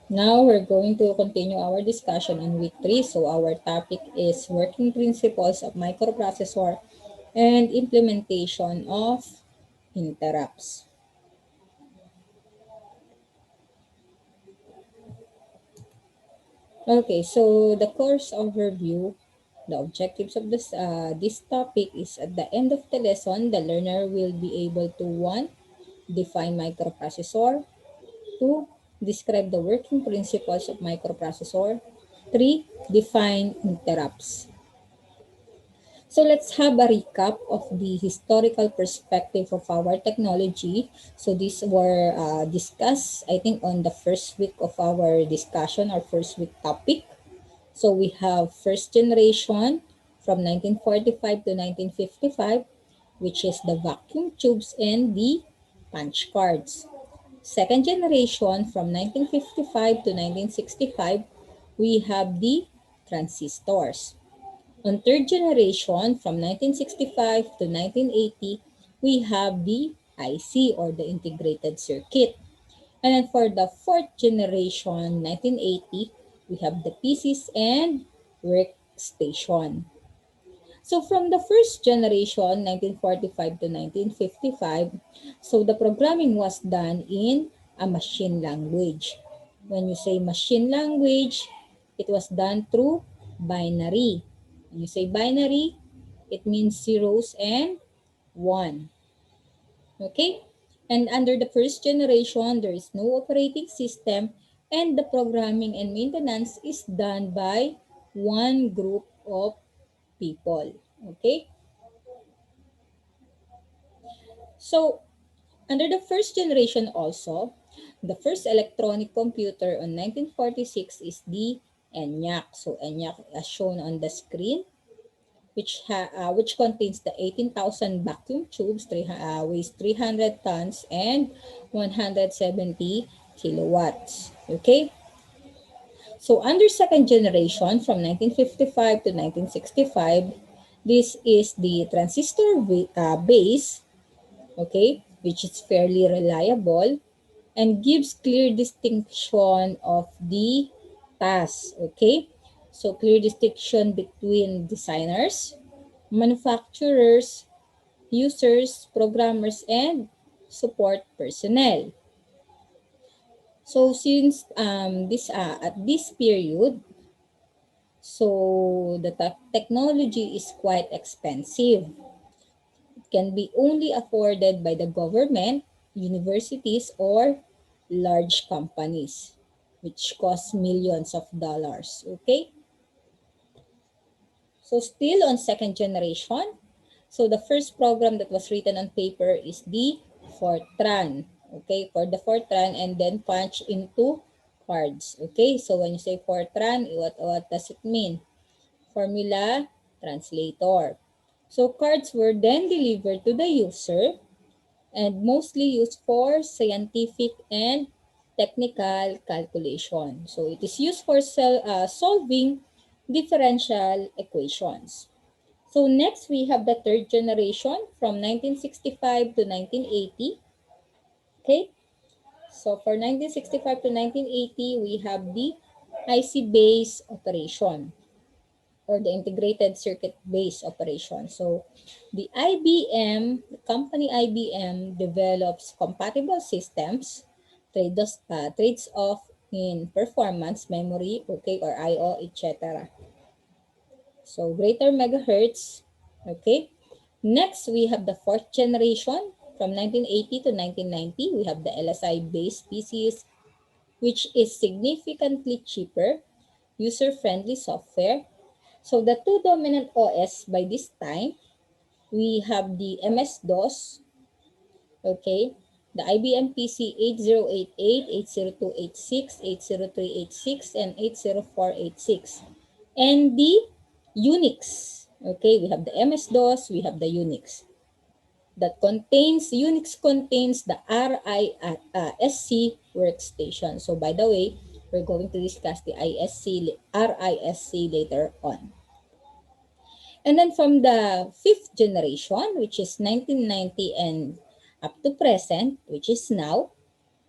Now we're going to continue our discussion on week 3. So our topic is working principles of microprocessor and implementation of interrupts. Okay, so the course overview, the objectives of this topic is at the end of the lesson, the learner will be able to 1. Define microprocessor. 2. Describe the working principles of microprocessor. 3. Define interrupts. So let's have a recap of the historical perspective of our technology. So these were discussed, I think, on the first week of our discussion, our first week topic. So we have first generation from 1945 to 1955, which is the vacuum tubes and the punch cards. Second generation from 1955 to 1965, we have the transistors. On third generation from 1965 to 1980, we have the IC or the integrated circuit. And then for the fourth generation, 1980, we have the PCs and workstation. So from the first generation, 1945 to 1955, so the programming was done in a machine language. When you say machine language, it was done through binary. When you say binary, it means zeros and one. Okay? And under the first generation, there is no operating system and the programming and maintenance is done by one group of people. Okay? So, under the first generation also, the first electronic computer on 1946 is the ENIAC. So, ENIAC as shown on the screen, which contains the 18,000 vacuum tubes, weighs 300 tons and 170 kilowatts. Okay? So, under second generation from 1955 to 1965, this is the transistor base, okay, which is fairly reliable and gives clear distinction of the tasks, okay? So clear distinction between designers, manufacturers, users, programmers, and support personnel. So since this at this period, so the technology is quite expensive. Can be only afforded by the government, universities, or large companies, which cost millions of dollars. Okay? So still on second generation, so the first program that was written on paper is the Fortran. Okay, for the Fortran and then punch into cards. Okay, so when you say Fortran, what does it mean? Formula translator. So cards were then delivered to the user and mostly used for scientific and technical calculation. So it is used for solving differential equations. So next we have the third generation from 1965 to 1980. Okay, so for 1965 to 1980, we have the IC-based operation or the integrated circuit-based operation. So the IBM, the company IBM develops compatible systems, trades off in performance, memory, okay, or I/O, etc. So greater megahertz, okay. Next, we have the fourth generation from 1980 to 1990. We have the LSI-based PCs, which is significantly cheaper, user-friendly software. So the two dominant OS by this time, we have the MS-DOS, okay, the IBM PC 8088, 80286, 80386, and 80486. And the Unix, okay, we have the MS-DOS, we have the Unix. Unix contains the RISC workstation. So by the way, we're going to discuss the RISC later on. And then from the fifth generation, which is 1990 and up to present, which is now,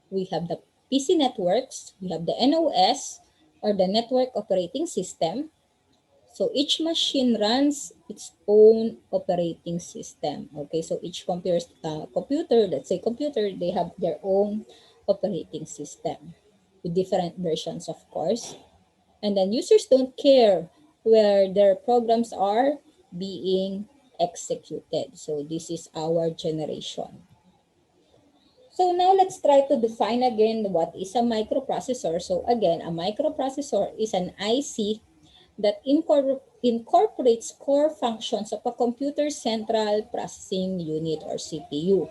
we have the PC networks, we have the NOS or the network operating system. So each machine runs its own operating system. Okay, so each computer, let's say computer, they have their own operating system with different versions, of course. And then users don't care where their programs are being executed. So this is our generation. So now let's try to define again what is a microprocessor. So again, a microprocessor is an IC that incorporates core functions of a computer central processing unit or CPU.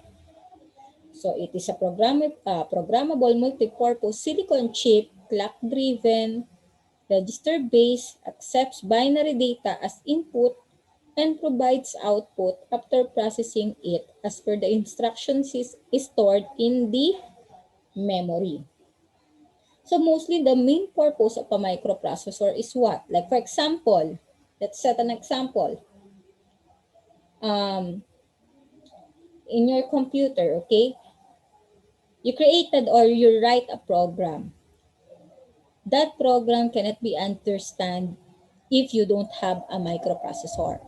So it is a programmable multi-purpose silicon chip, clock-driven, register-based, accepts binary data as input, and provides output after processing it as per the instructions is stored in the memory. So mostly the main purpose of a microprocessor is what? Like for example, let's set an example. Um, in your computer, okay, you created or you write a program. That program cannot be understood if you don't have a microprocessor.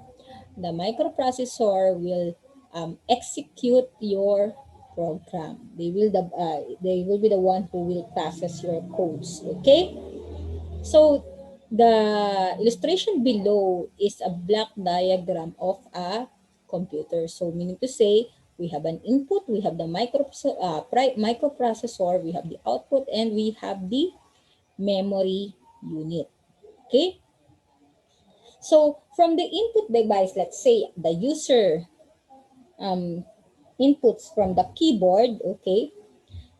The microprocessor will execute your program. They will be the one who will process your codes. Okay. So the illustration below is a block diagram of a computer. So meaning to say, we have an input, we have the microprocessor, we have the output, and we have the memory unit. Okay. So from the input device, let's say the user um, inputs from the keyboard, okay,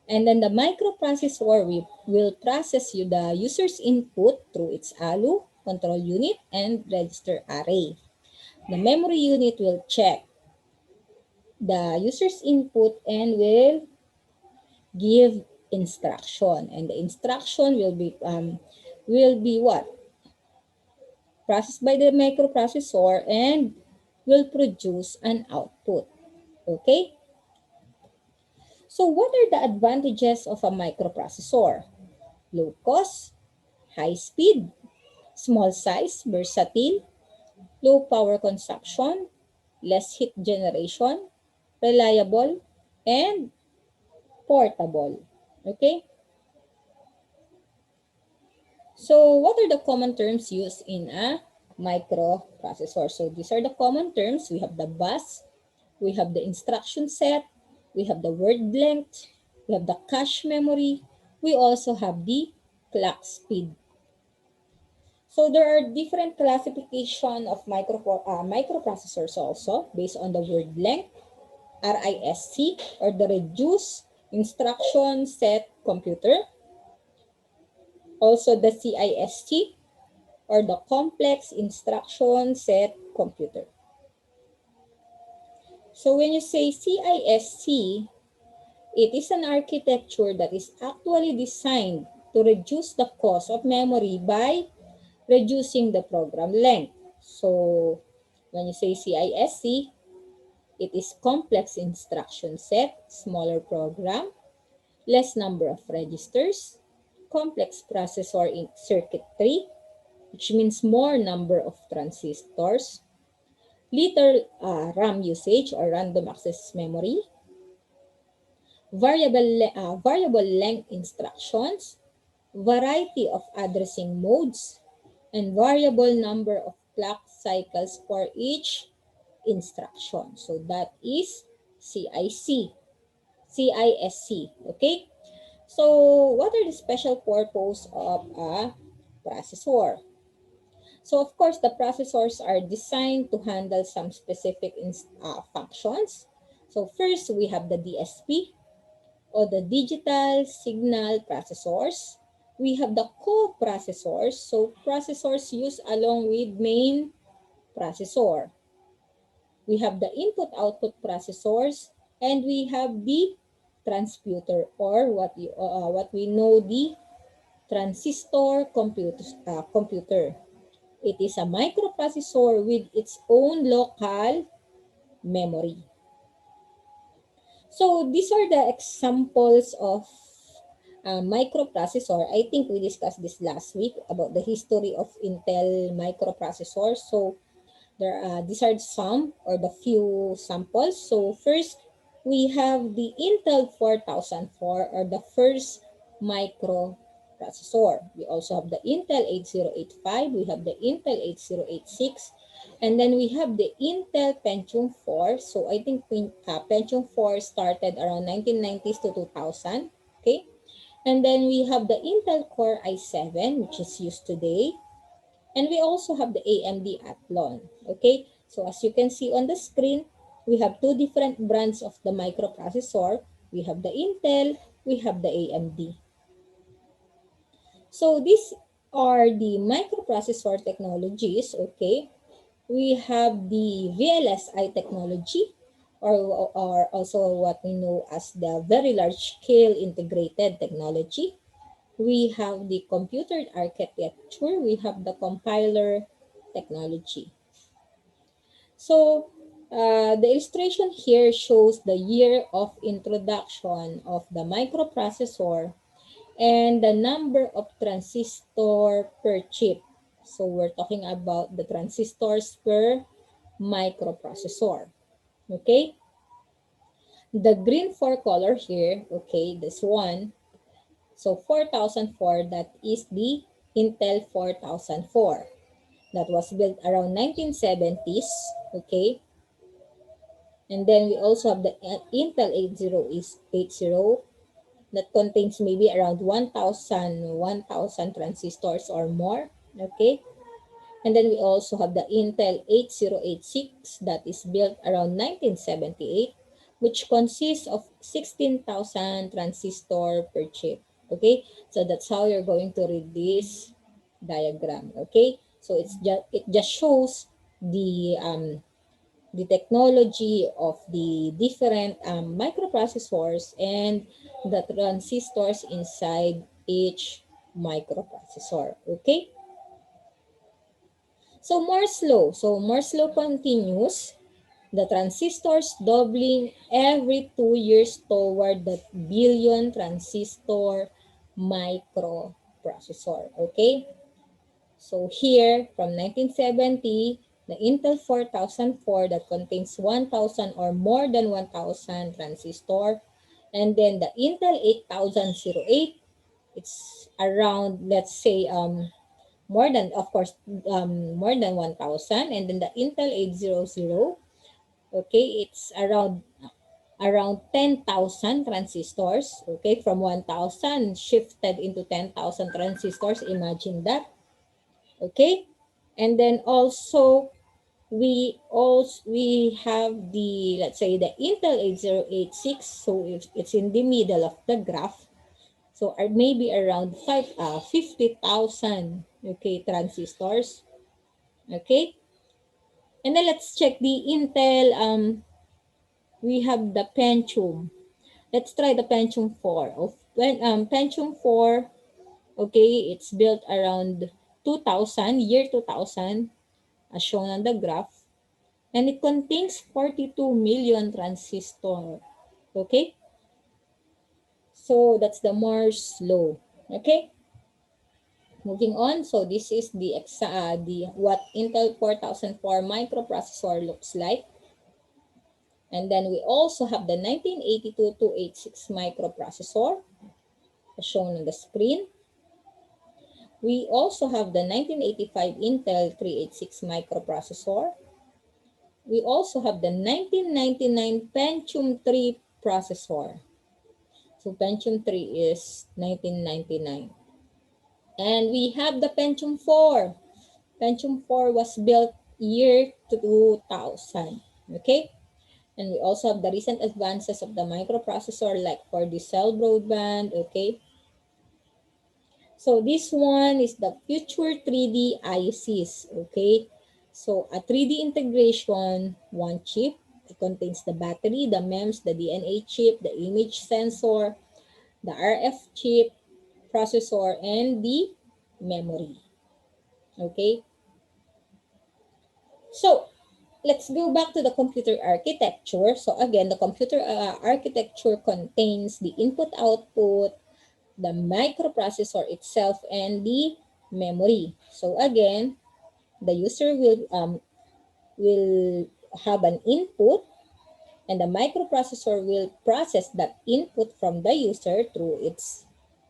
and then the microprocessor will process the user's input through its ALU, control unit, and register array. The memory unit will check the user's input and will give instruction. And the instruction will be what? Processed by the microprocessor and will produce an output. Okay? So what are the advantages of a microprocessor? Low cost, high speed, small size, versatile, low power consumption, less heat generation, reliable, and portable. Okay? So what are the common terms used in a microprocessor? So these are the common terms. We have the bus, we have the instruction set, we have the word length, we have the cache memory, we also have the clock speed. So there are different classification of microprocessors also based on the word length, RISC, or the reduced instruction set computer. Also the CISC, or the complex instruction set computer. So when you say CISC, it is an architecture that is actually designed to reduce the cost of memory by reducing the program length. So when you say CISC, it is complex instruction set, smaller program, less number of registers, complex processor in circuitry, which means more number of transistors, little RAM usage or random access memory, variable length instructions, variety of addressing modes, and variable number of clock cycles for each instruction. So that is CIC, CISC, okay? So what are the special purpose of a processor? So of course, the processors are designed to handle some specific functions. So first, we have the DSP, or the digital signal processors. We have the co-processors, so processors used along with main processor. We have the input-output processors, and we have the transputer, or what we know the transistor computer. It is a microprocessor with its own local memory. So these are the examples of microprocessor. I think we discussed this last week about the history of Intel microprocessors. So these are some or the few samples. So first, we have the Intel 4004 or the first microprocessor. We also have the Intel 8085. We have the Intel 8086. And then we have the Intel Pentium 4. So I think Pentium 4 started around 1990s to 2000. Okay. And then we have the Intel Core i7, which is used today. And we also have the AMD Athlon. Okay, so as you can see on the screen, we have two different brands of the microprocessor. We have the Intel, we have the AMD. So these are the microprocessor technologies. Okay, we have the VLSI technology, or also what we know as the very large scale integrated technology. We have the computer architecture, we have the compiler technology. So the illustration here shows the year of introduction of the microprocessor and the number of transistor per chip. So we're talking about the transistors per microprocessor. Okay? The green 4 color here, okay, this one. So 4004, that is the Intel 4004. That was built around 1970s, okay? And then we also have the Intel 8080 that contains maybe around 1,000 transistors or more, okay? And then we also have the Intel 8086 that is built around 1978, which consists of 16,000 transistor per chip. Okay, so that's how you're going to read this diagram. Okay, so it just shows the technology of the different microprocessors and the transistors inside each microprocessor. Okay. So Moore's law continues, the transistors doubling every 2 years toward the billion transistor microprocessor. Okay? So here, from 1970, the Intel 4004 that contains 1,000 or more than 1,000 transistor. And then the Intel 8008, it's around, let's say, more than, of course, more than 1,000. And then the Intel 800, okay, it's around 10,000 transistors. Okay, from 1,000 shifted into 10,000 transistors. Imagine that. Okay, and then also we have the, let's say, the Intel 8086. So if it's in the middle of the graph, so maybe around 50,000, okay, transistors. Okay, and then let's check the Intel. We have the Pentium. Let's try the Pentium 4. Pentium 4, okay, it's built around 2000, year 2000, as shown on the graph. And it contains 42 million transistor. Okay? So that's the Moore's law. Okay? Moving on, so this is the what Intel 4004 microprocessor looks like. And then we also have the 1982-286 microprocessor, as shown on the screen. We also have the 1985 Intel 386 microprocessor. We also have the 1999 Pentium 3 processor. So Pentium 3 is 1999. And we have the Pentium 4. Pentium 4 was built year 2000. Okay? And we also have the recent advances of the microprocessor, like for the cell broadband. Okay? So this one is the future 3D ICs. Okay? So a 3D integration, one chip. It contains the battery, the MEMS, the DNA chip, the image sensor, the RF chip, processor, and the memory. Okay? So let's go back to the computer architecture. So again, the computer architecture contains the input-output, the microprocessor itself and the memory. So again, the user will have an input, and the microprocessor will process that input from the user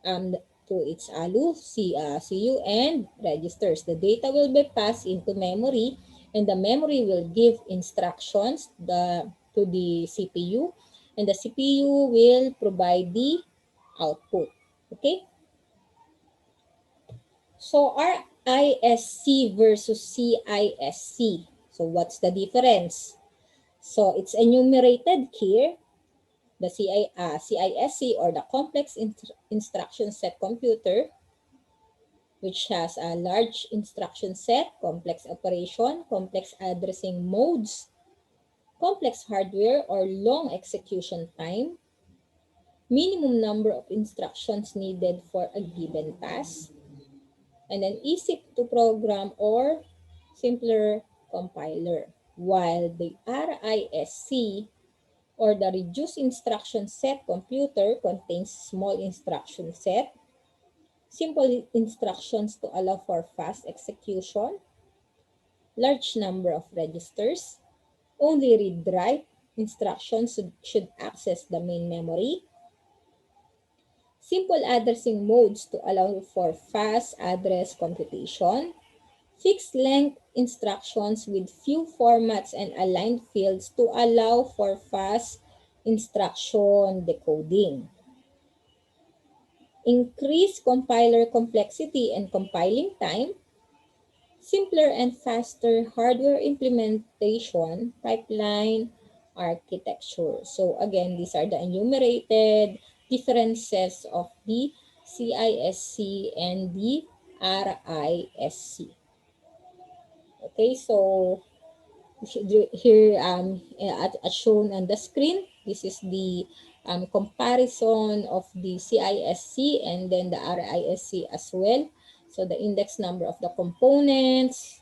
um, through its CU and registers. The data will be passed into memory, and the memory will give instructions to the CPU, and the CPU will provide the output. Okay? So RISC versus CISC. So what's the difference? So it's enumerated here. The CISC, or the complex instruction set computer, which has a large instruction set, complex operation, complex addressing modes, complex hardware or long execution time, minimum number of instructions needed for a given task, and an easy to program or simpler compiler. While the RISC, or the reduced instruction set computer, contains small instruction set, simple instructions to allow for fast execution, large number of registers, only read-write instructions should access the main memory, simple addressing modes to allow for fast address computation, fixed length instructions with few formats and aligned fields to allow for fast instruction decoding. Increase compiler complexity and compiling time, simpler and faster hardware implementation, pipeline architecture. So again, these are the enumerated differences of the CISC and the RISC. Okay, so here as shown on the screen, this is the comparison of the CISC and then the RISC as well. So the index number of the components.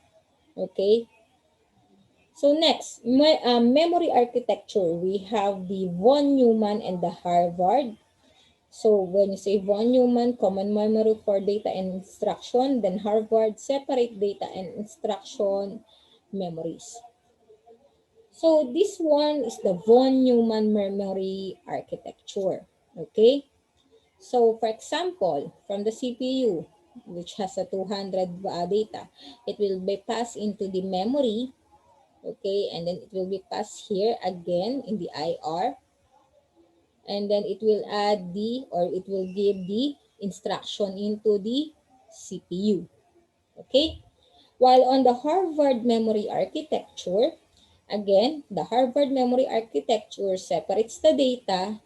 Okay. So next, memory architecture. We have the von Neumann and the Harvard. So when you say von Neumann, common memory for data and instruction, then Harvard, separate data and instruction memories. So this one is the von Neumann memory architecture. Okay. So for example, from the CPU, which has a 200 data, it will be passed into the memory. Okay, and then it will be passed here again in the IR, and then it will add it will give the instruction into the CPU. Okay, while on the Harvard memory architecture, again, the Harvard memory architecture separates the data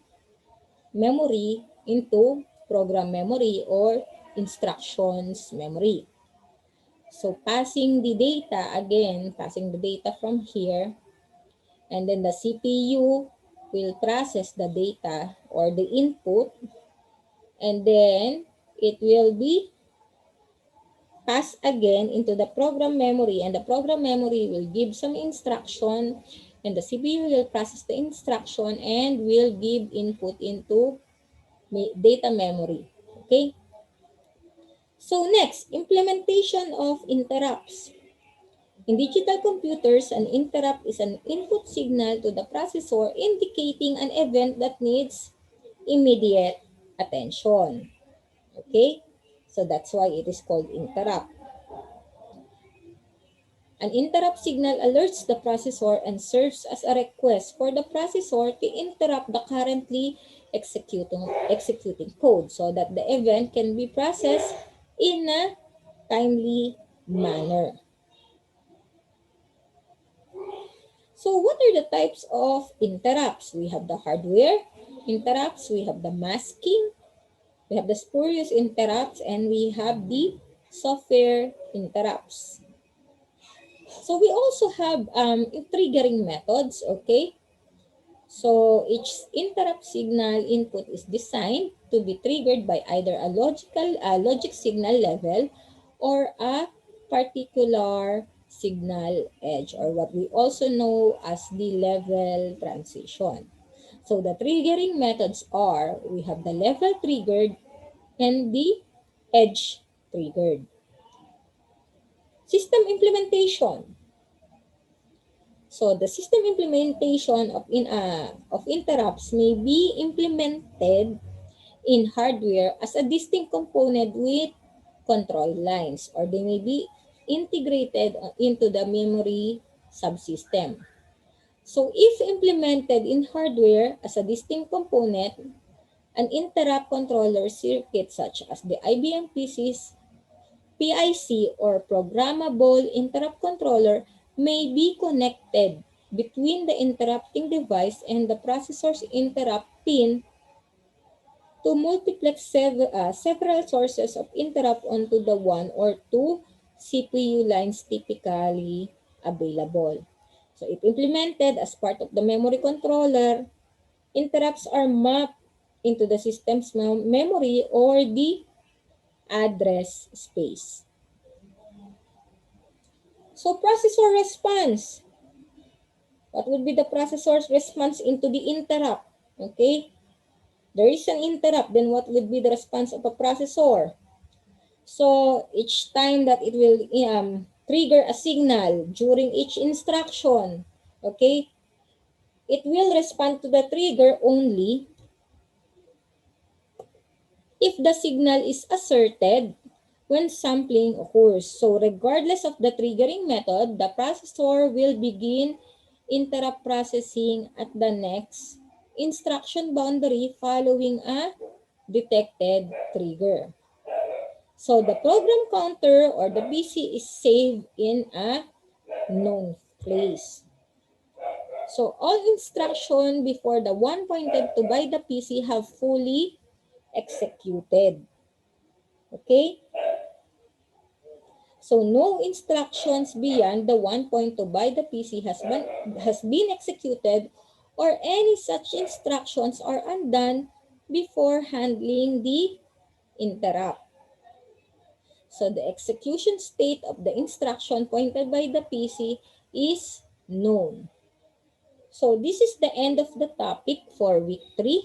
memory into program memory or instructions memory. So passing the data from here, and then the CPU will process the data or the input, and then it will be passed again into the program memory, and the program memory will give some instruction, and the CPU will process the instruction and will give input into data memory. Okay. So next, implementation of interrupts. In digital computers, an interrupt is an input signal to the processor indicating an event that needs immediate attention. Okay? So that's why it is called interrupt. An interrupt signal alerts the processor and serves as a request for the processor to interrupt the currently executing code so that the event can be processed in a timely manner. So what are the types of interrupts? We have the hardware interrupts, we have the masking, we have the spurious interrupts, and we have the software interrupts. So we also have triggering methods, okay? So each interrupt signal input is designed to be triggered by either a logic signal level or a particular signal edge, or what we also know as the level transition. So the triggering methods are, we have the level triggered, and the edge triggered. System implementation. So the system implementation of interrupts may be implemented in hardware as a distinct component with control lines, or they may be integrated into the memory subsystem. So if implemented in hardware as a distinct component, an interrupt controller circuit such as the IBM PC's PIC or Programmable Interrupt Controller may be connected between the interrupting device and the processor's interrupt pin to multiplex several sources of interrupt onto the one or two CPU lines typically available. So if implemented as part of the memory controller, interrupts are mapped into the system's memory or the address space. So processor response. What would be the processor's response into the interrupt? Okay, there is an interrupt, then what would be the response of a processor? So each time that it will trigger a signal during each instruction, okay, it will respond to the trigger only if the signal is asserted when sampling occurs. So regardless of the triggering method, the processor will begin interrupt processing at the next instruction boundary following a detected trigger. So the program counter or the PC is saved in a known place. So all instructions before the one pointed to by the PC have fully executed. Okay? So no instructions beyond the one pointed to by the PC has been executed, or any such instructions are undone before handling the interrupt. So the execution state of the instruction pointed by the PC is known. So this is the end of the topic for week 3.